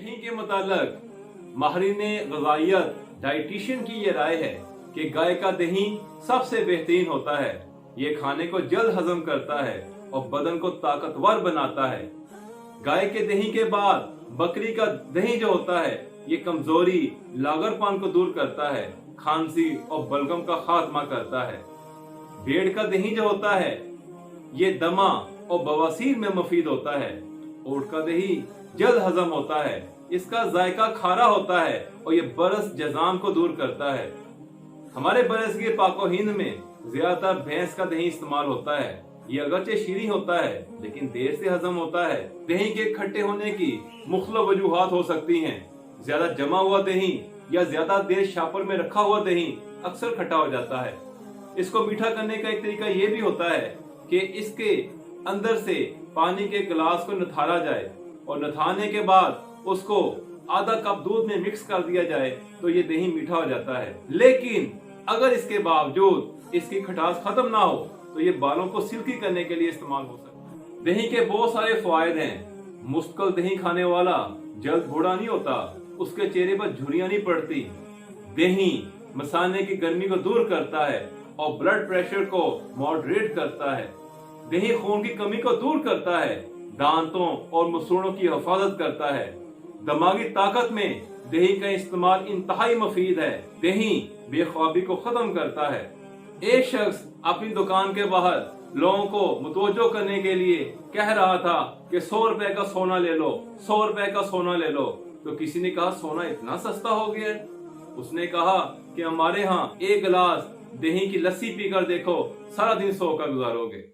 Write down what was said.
दही के मुतालिक माहिरीन ग़िज़ाइयत डाइटिशियन की ये राय है कि गाय का दही सबसे बेहतरीन होता है। ये खाने को जल्द हजम करता है और बदन को ताकतवर बनाता है। गाय के दही के बाद बकरी का दही जो होता है ये कमजोरी, लागरपन को दूर करता है, खांसी और बलगम का खात्मा करता है। भेड़ का दही जो होता है ये दमा और बवासीर में मुफीद होता है। ऊंट का दही जल्द हजम होता है, इसका जायका खारा होता है और ये बरस जजाम को दूर करता है। हमारे बरसगीर पाको हिंद में ज्यादातर भैंस का दही इस्तेमाल होता है। ये अगरचे शीरी होता है लेकिन देर से हजम होता है। दही के खट्टे होने की मुख्तलिफ वजूहात हो सकती हैं। ज्यादा जमा हुआ दही या ज्यादा देर शापर में रखा हुआ दही अक्सर खट्टा हो जाता है। इसको मीठा करने का एक तरीका ये भी होता है कि इसके अंदर से पानी के गिलास को नथारा जाए और नथाने के बाद उसको आधा कप दूध में मिक्स कर दिया जाए तो ये दही मीठा हो जाता है। लेकिन अगर इसके बावजूद इसकी खटास खत्म ना हो तो ये बालों को सिल्की करने के लिए इस्तेमाल हो सकता है। दही के बहुत सारे फायदे हैं। मुश्किल दही खाने वाला जल्द बूढ़ा नहीं होता, उसके चेहरे पर झुर्रियां नहीं पड़ती। दही मसाने की गर्मी को दूर करता है और ब्लड प्रेशर को मॉडरेट करता है। दही खून की कमी को दूर करता है, दांतों और मसूड़ों की हिफाजत करता है। दिमागी ताकत में दही का इस्तेमाल इंतहाई मुफीद है। दही बेख्वाबी को खत्म करता है। एक शख्स अपनी दुकान के बाहर लोगों को मुतवज्जो करने के लिए कह रहा था कि 100 रुपए का सोना ले लो, 100 रुपए का सोना ले लो। तो किसी ने कहा सोना इतना सस्ता हो गया है? उसने कहा कि हमारे यहाँ एक गिलास दही की लस्सी पीकर देखो, सारा दिन 100 का गुजारोगे।